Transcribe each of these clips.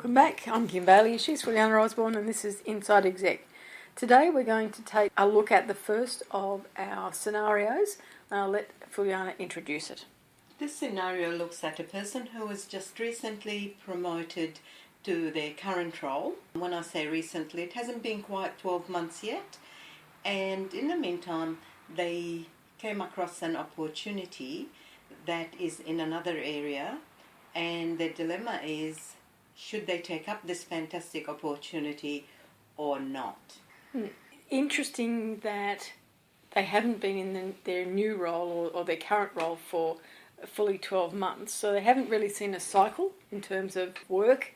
Welcome back. I'm Kim Bailey. She's Fulyana Osborne, and this is Inside Exec. Today we're going to take a look at the first of our scenarios, and I'll let Fulyana introduce it. This scenario looks at a person who was just recently promoted to their current role. When I say recently, it hasn't been quite 12 months yet. And in the meantime, they came across an opportunity that is in another area. And the dilemma is, should they take up this fantastic opportunity or not? Interesting that they haven't been in their new role or their current role for fully 12 months. So they haven't really seen a cycle in terms of work.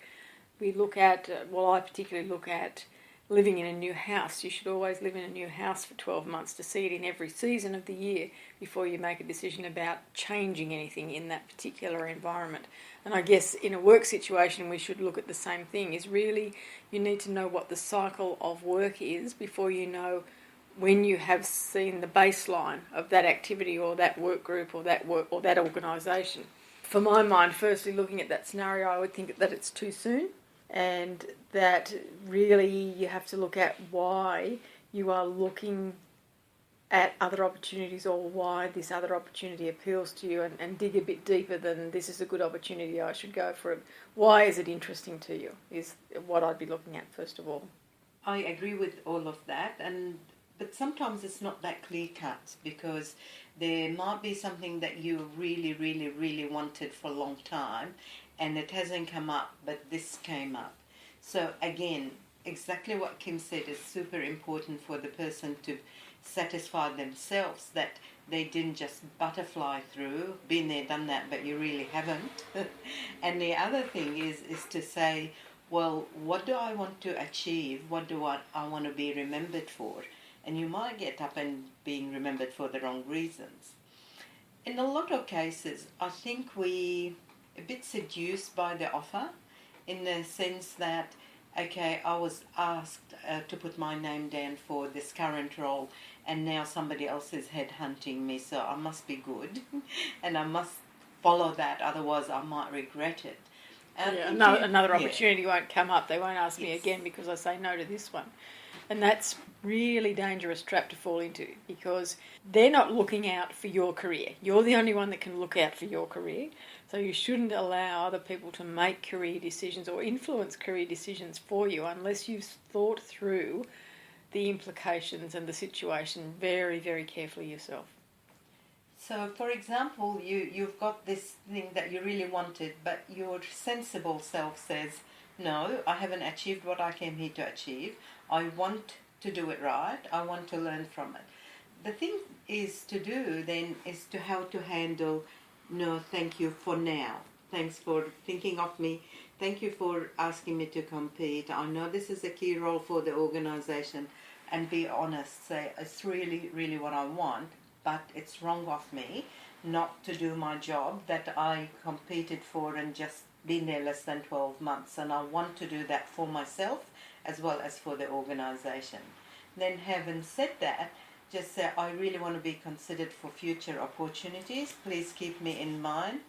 We look at, I particularly look at living in a new house. You should always live in a new house for 12 months to see it in every season of the year before you make a decision about changing anything in that particular environment. And I guess in a work situation we should look at the same thing, is really you need to know what the cycle of work is before you know when you have seen the baseline of that activity or that work group or that work or that organisation. For my mind, firstly looking at that scenario, I would think that it's too soon, and that really you have to look at why you are looking at other opportunities or why this other opportunity appeals to you, and dig a bit deeper than this is a good opportunity, I should go for it. Why is it interesting to you is what I'd be looking at first of all. I agree with all of that, but sometimes it's not that clear cut, because there might be something that you really, really, really wanted for a long time and it hasn't come up, but this came up. So again, exactly what Kim said is super important for the person to satisfy themselves that they didn't just butterfly through, been there, done that, but you really haven't. And the other thing is to say, well, what do I want to achieve? What do I want to be remembered for? And you might get up and being remembered for the wrong reasons. In a lot of cases, I think we a bit seduced by the offer, in the sense that, okay, I was asked to put my name down for this current role, and now somebody else is headhunting me, so I must be good and I must follow that, otherwise I might regret it. Another opportunity won't come up. They won't ask me again because I say no to this one. And that's really dangerous trap to fall into, because they're not looking out for your career. You're the only one that can look out for your career. So you shouldn't allow other people to make career decisions or influence career decisions for you unless you've thought through the implications and the situation very, very carefully yourself. So, for example, you've got this thing that you really wanted, but your sensible self says, no, I haven't achieved what I came here to achieve. I want to do it right. I want to learn from it. The thing is to do then is to how to handle, no, thank you for now. Thanks for thinking of me. Thank you for asking me to compete. I know this is a key role for the organisation. And be honest, say, it's really, really what I want, but it's wrong of me not to do my job that I competed for and just been there less than 12 months. And I want to do that for myself as well as for the organisation. Then having said that, just say, I really want to be considered for future opportunities. Please keep me in mind.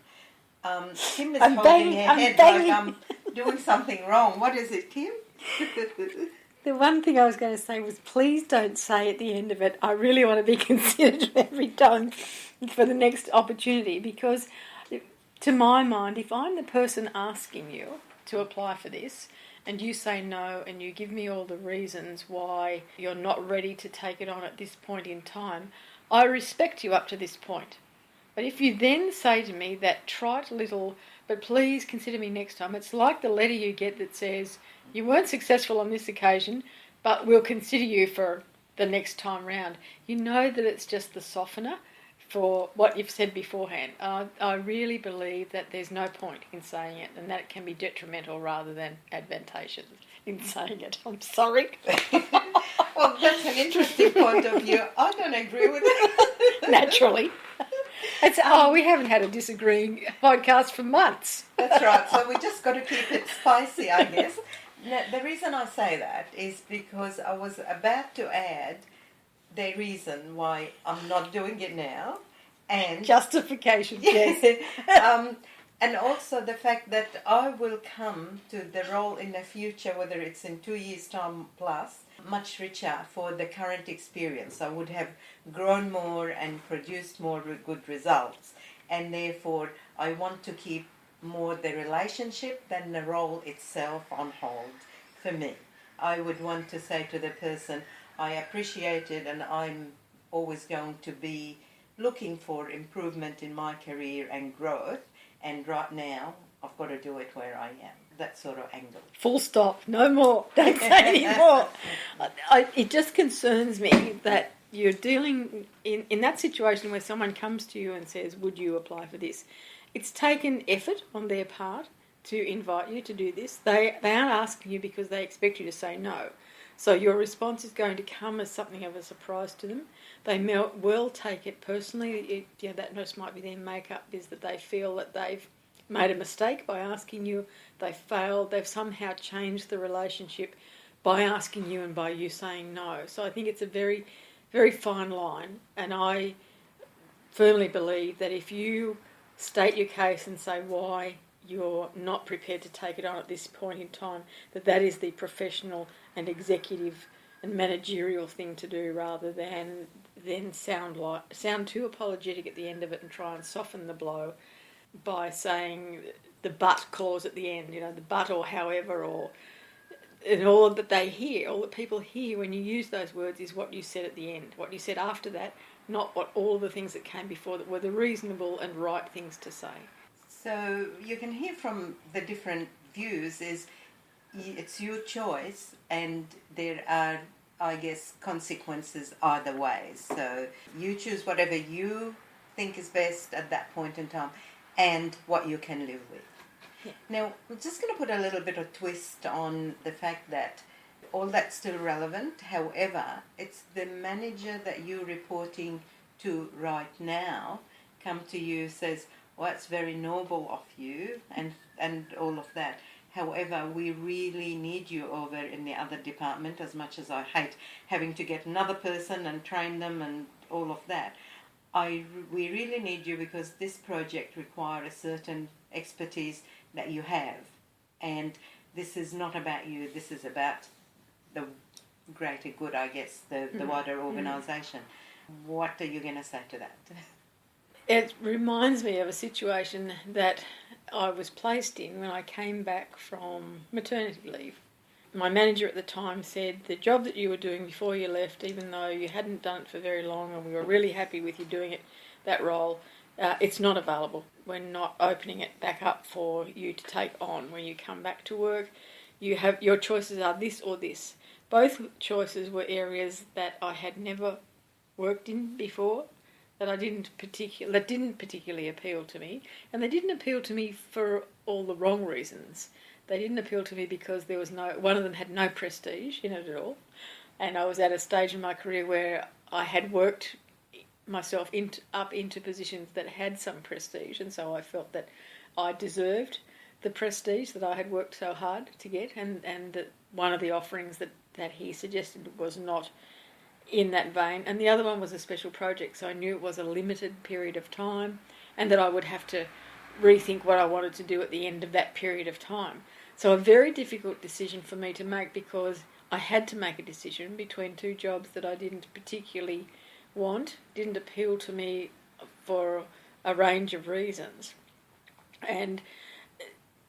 Kim is holding her head like I'm doing something wrong. What is it, Kim? The one thing I was going to say was, please don't say at the end of it, I really want to be considered every time for the next opportunity, because to my mind, if I'm the person asking you to apply for this and you say no and you give me all the reasons why you're not ready to take it on at this point in time, I respect you up to this point. But if you then say to me that trite little, but please consider me next time, it's like the letter you get that says, you weren't successful on this occasion, but we'll consider you for the next time round. You know that it's just the softener for what you've said beforehand. I really believe that there's no point in saying it, and that it can be detrimental rather than advantageous in saying it. I'm sorry. Well, that's an interesting point of view. I don't agree with it. Naturally. We haven't had a disagreeing podcast for months. That's right. So we just got to keep it spicy, I guess. Now, the reason I say that is because I was about to add the reason why I'm not doing it now, and justification. Yes. And also the fact that I will come to the role in the future, whether it's in 2 years' time plus, much richer for the current experience. I would have grown more and produced more good results. And therefore, I want to keep more the relationship than the role itself on hold for me. I would want to say to the person, I appreciate it and I'm always going to be looking for improvement in my career and growth. And right now, I've got to do it where I am. That sort of angle. Full stop. No more. Don't say any more. It just concerns me that you're dealing in that situation where someone comes to you and says, would you apply for this? It's taken effort on their part to invite you to do this. They aren't asking you because they expect you to say no. So your response is going to come as something of a surprise to them. They will take it personally. That just might be their make-up, is that they feel that they've made a mistake by asking you. They failed. They've somehow changed the relationship by asking you and by you saying no. So I think it's a very, very fine line. And I firmly believe that if you state your case and say why you're not prepared to take it on at this point in time, that is the professional and executive and managerial thing to do, rather than sound too apologetic at the end of it and try and soften the blow by saying the but clause at the end, the but or however, and all that they hear, all that people hear when you use those words is what you said at the end, what you said after that, not what all the things that came before that were the reasonable and right things to say. So you can hear from the different views is it's your choice and there are, I guess, consequences either way. So you choose whatever you think is best at that point in time and what you can live with. Yeah. Now, I'm just going to put a little bit of twist on the fact that all that's still relevant. However, it's the manager that you're reporting to right now come to you, says, well, it's very noble of you and all of that. However, we really need you over in the other department, as much as I hate having to get another person and train them and all of that. We really need you because this project requires a certain expertise that you have. And this is not about you, this is about the greater good, I guess, the wider organisation. What are you going to say to that? It reminds me of a situation that I was placed in when I came back from maternity leave. My manager at the time said the job that you were doing before you left, even though you hadn't done it for very long and we were really happy with you doing it, that role, it's not available. We're not opening it back up for you to take on when you come back to work. Your choices are this or this. Both choices were areas that I had never worked in before, that didn't particularly appeal to me, and they didn't appeal to me for all the wrong reasons. They didn't appeal to me because one of them had no prestige in it at all, and I was at a stage in my career where I had worked myself up into positions that had some prestige, and so I felt that I deserved the prestige that I had worked so hard to get, and that one of the offerings that he suggested was not in that vein, and the other one was a special project, so I knew it was a limited period of time and that I would have to rethink what I wanted to do at the end of that period of time. So a very difficult decision for me to make, because I had to make a decision between two jobs that I didn't particularly want, didn't appeal to me for a range of reasons. And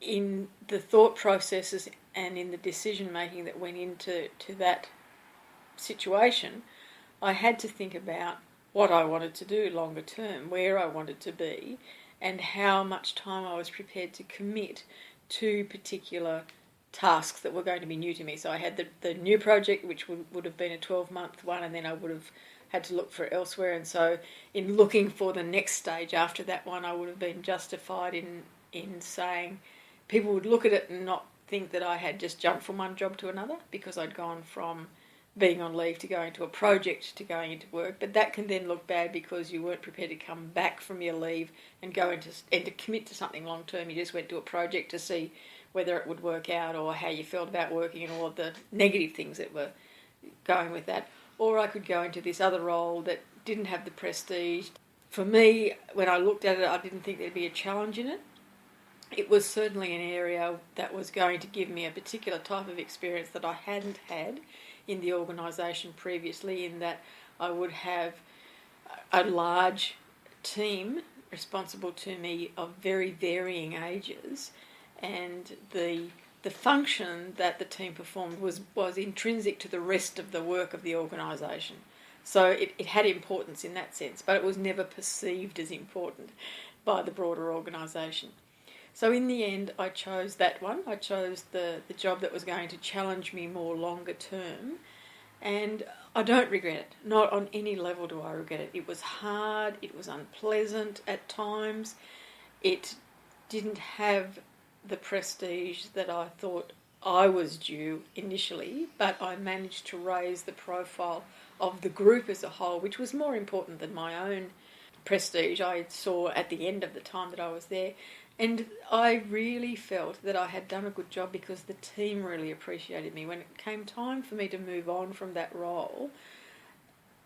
in the thought processes and in the decision making that went into that situation, I had to think about what I wanted to do longer term, where I wanted to be, and how much time I was prepared to commit to particular tasks that were going to be new to me. So I had the new project, which would have been a 12-month one, and then I would have had to look for elsewhere. And so in looking for the next stage after that one, I would have been justified in saying people would look at it and not think that I had just jumped from one job to another, because I'd gone from being on leave to going to a project to going into work. But that can then look bad because you weren't prepared to come back from your leave and to commit to something long term. You just went to a project to see whether it would work out or how you felt about working and all of the negative things that were going with that. Or I could go into this other role that didn't have the prestige. For me, when I looked at it, I didn't think there'd be a challenge in it. it was certainly an area that was going to give me a particular type of experience that I hadn't had in the organisation previously, in that I would have a large team responsible to me of very varying ages, and the function that the team performed was intrinsic to the rest of the work of the organisation. So it had importance in that sense, but it was never perceived as important by the broader organisation. So in the end, I chose that one. I chose the job that was going to challenge me more longer term, and I don't regret it. Not on any level do I regret it. It was hard, it was unpleasant at times, it didn't have the prestige that I thought I was due initially, but I managed to raise the profile of the group as a whole, which was more important than my own prestige I saw at the end of the time that I was there. And I really felt that I had done a good job because the team really appreciated me. When it came time for me to move on from that role,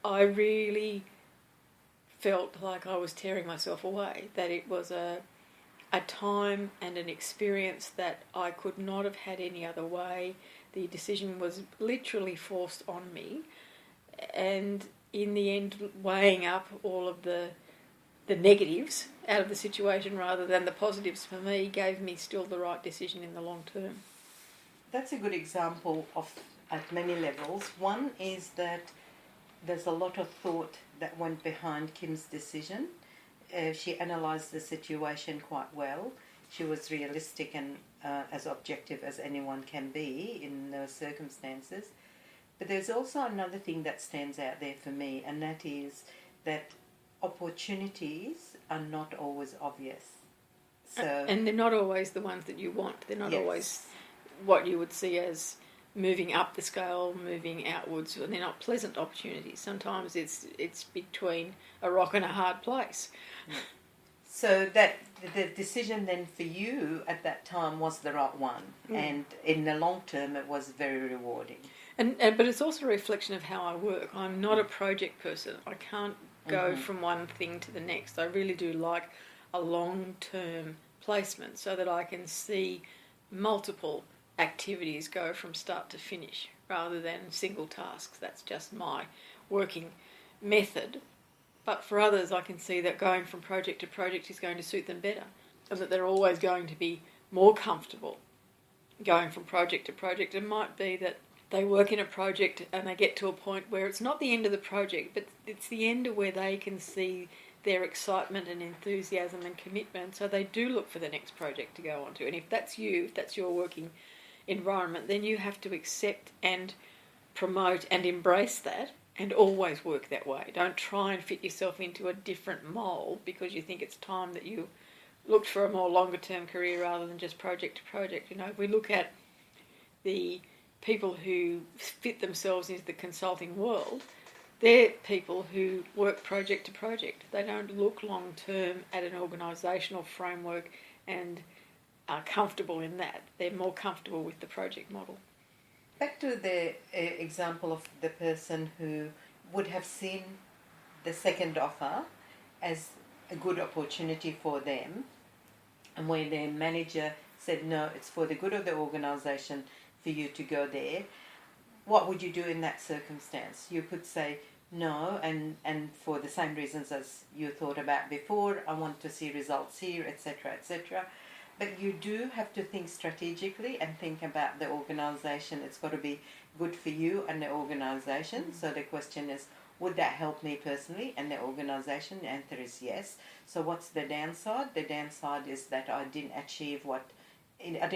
I really felt like I was tearing myself away, that it was a time and an experience that I could not have had any other way. The decision was literally forced on me, and in the end, weighing up all of the negatives out of the situation rather than the positives for me gave me still the right decision in the long term. That's a good example of at many levels. One is that there's a lot of thought that went behind Kim's decision. She analysed the situation quite well. She was realistic and as objective as anyone can be in those circumstances. But there's also another thing that stands out there for me, and that is that opportunities are not always obvious. So, and they're not always the ones that you want. They're not yes. always what you would see as moving up the scale, moving outwards, and they're not pleasant opportunities. Sometimes it's between a rock and a hard place. So that the decision then for you at that time was the right one, and in the long term it was very rewarding. But it's also a reflection of how I work. I'm not a project person. I can't go from one thing to the next. I really do like a long-term placement so that I can see multiple activities go from start to finish rather than single tasks. That's just my working method. But for others, I can see that going from project to project is going to suit them better, and that they're always going to be more comfortable going from project to project. It might be that they work in a project and they get to a point where it's not the end of the project, but it's the end of where they can see their excitement and enthusiasm and commitment, so they do look for the next project to go on to. And if that's you, if that's your working environment, then you have to accept and promote and embrace that and always work that way. Don't try and fit yourself into a different mould because you think it's time that you looked for a more longer term career rather than just project to project. You know, if we look at the people who fit themselves into the consulting world, they're people who work project to project. They don't look long term at an organisational framework and are comfortable in that. They're more comfortable with the project model. Back to the example of the person who would have seen the second offer as a good opportunity for them, and where their manager said, no, it's for the good of the organisation for you to go there. What would you do in that circumstance? You could say no, and for the same reasons as you thought about before, I want to see results here, etc., etc. But you do have to think strategically and think about the organisation. It's got to be good for you and the organisation. So the question is, would that help me personally and the organisation? The answer is yes. So what's the downside? The downside is that I didn't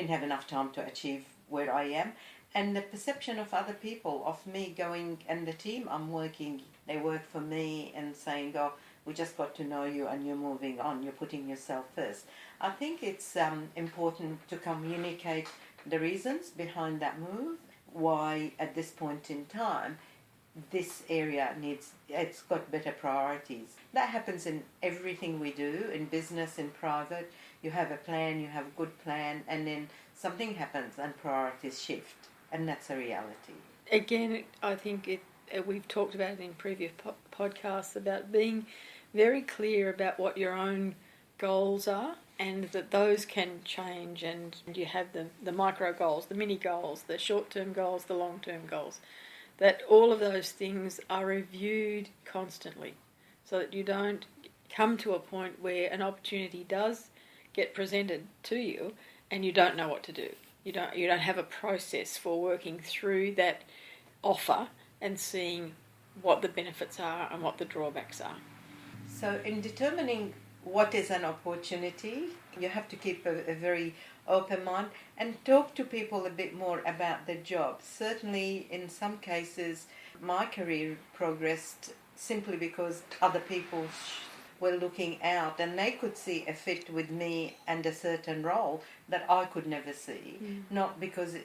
have enough time to achieve where I am. And the perception of other people, of me going, and the team I'm working, they work for me and saying, oh, we just got to know you and you're moving on, you're putting yourself first. I think it's important to communicate the reasons behind that move, why at this point in time this area it's got better priorities. That happens in everything we do, in business, in private. You have a plan, you have a good plan, and then something happens and priorities shift. And that's a reality. Again, I think we've talked about it in previous podcasts about being very clear about what your own goals are and that those can change, and you have the micro goals, the mini goals, the short-term goals, the long-term goals, that all of those things are reviewed constantly so that you don't come to a point where an opportunity does get presented to you and you don't know what to do. You don't have a process for working through that offer and seeing what the benefits are and what the drawbacks are. So in determining what is an opportunity, you have to keep a very open mind and talk to people a bit more about the job. Certainly in some cases my career progressed simply because other people were looking out and they could see a fit with me and a certain role that I could never see. Not because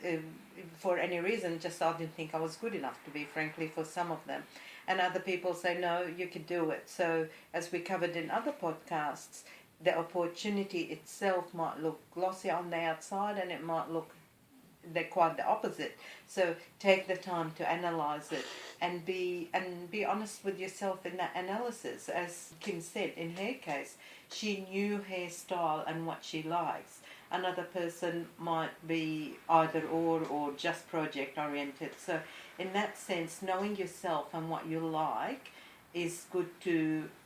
for any reason, just I didn't think I was good enough, to be frankly, for some of them. And other people say, no, you could do it. So as we covered in other podcasts, the opportunity itself might look glossy on the outside and it might look quite the opposite. So take the time to analyse it and be honest with yourself in that analysis. As Kim said, in her case, she knew her style and what she likes. Another person might be either or just project oriented. So in that sense, knowing yourself and what you like is good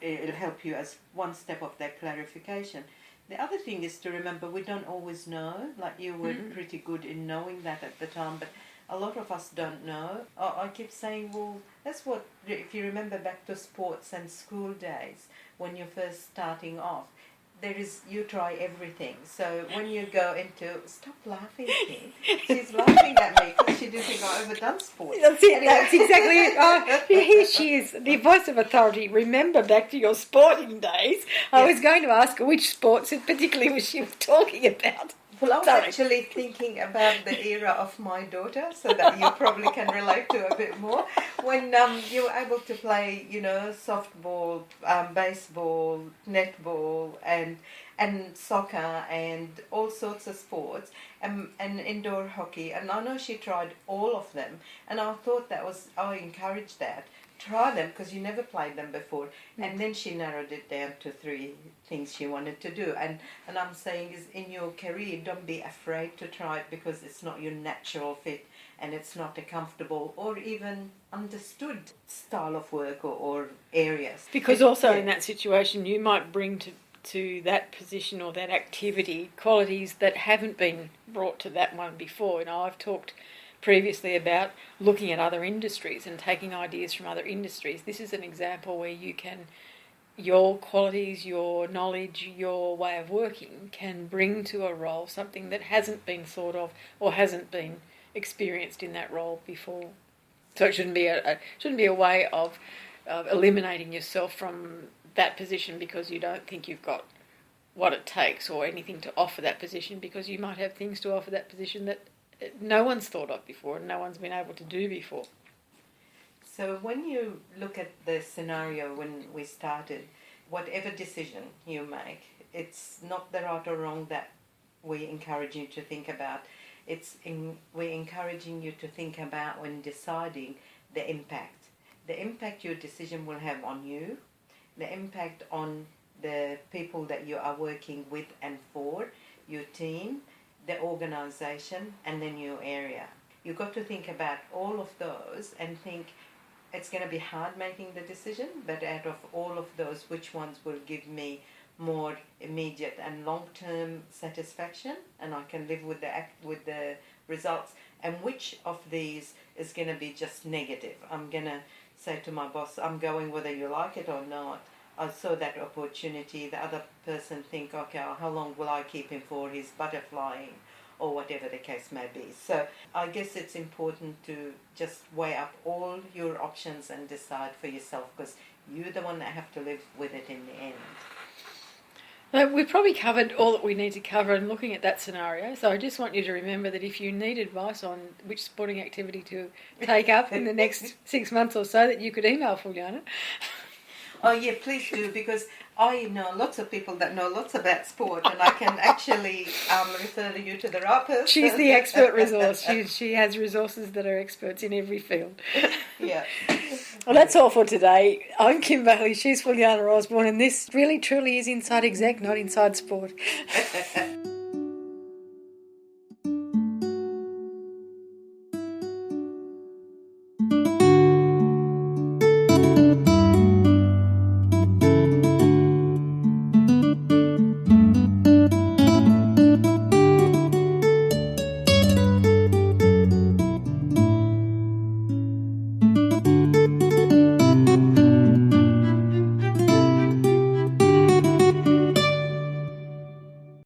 it'll help you as one step of that clarification. The other thing is to remember we don't always know, like you were pretty good in knowing that at the time, but a lot of us don't know. I keep saying, well, that's what, if you remember back to sports and school days, when you're first starting off, you try everything. So when you go into, stop laughing, Kim. She's laughing at me because she didn't think I've ever done sports. That's it. That's exactly it. Oh, here she is, the voice of authority. Remember back to your sporting days. I was going to ask her which sports, particularly, was she talking about. Well, I was actually thinking about the era of my daughter, so that you probably can relate to a bit more. When you were able to play, softball, baseball, netball, and soccer, and all sorts of sports, and indoor hockey. And I know she tried all of them, and I thought I encouraged that. Try them because you never played them before. And then she narrowed it down to 3 things she wanted to do. And I'm saying is in your career, don't be afraid to try it because it's not your natural fit and it's not a comfortable or even understood style of work or areas. Because also in that situation, you might bring to that position or that activity qualities that haven't been brought to that one before. I've talked previously about looking at other industries and taking ideas from other industries. This is an example where your qualities, your knowledge, your way of working can bring to a role something that hasn't been thought of or hasn't been experienced in that role before. So it shouldn't be a way of eliminating yourself from that position because you don't think you've got what it takes or anything to offer that position, because you might have things to offer that position that no one's thought of before and no one's been able to do before. So when you look at the scenario when we started, whatever decision you make, it's not the right or wrong that we encourage you to think about. We're encouraging you to think about when deciding the impact. The impact your decision will have on you, the impact on the people that you are working with and for, your team, the organisation, and then your area. You've got to think about all of those and think it's going to be hard making the decision, but out of all of those, which ones will give me more immediate and long-term satisfaction and I can live with the results, and which of these is going to be just negative. I'm going to say to my boss, I'm going whether you like it or not. I saw that opportunity. The other person think, okay, how long will I keep him for? He's butterflying, or whatever the case may be. So I guess it's important to just weigh up all your options and decide for yourself, because you're the one that have to live with it in the end. We've probably covered all that we need to cover in looking at that scenario. So I just want you to remember that if you need advice on which sporting activity to take up in the next 6 months or so, that you could email Fulyana. Oh yeah, please do, because I know lots of people that know lots about sport, and I can actually refer you to the right person. She's the expert resource. She has resources that are experts in every field. Yeah. Well, that's all for today. I'm Kim Bailey. She's Fulyana Osborne, and this really truly is Inside Exec, not Inside Sport.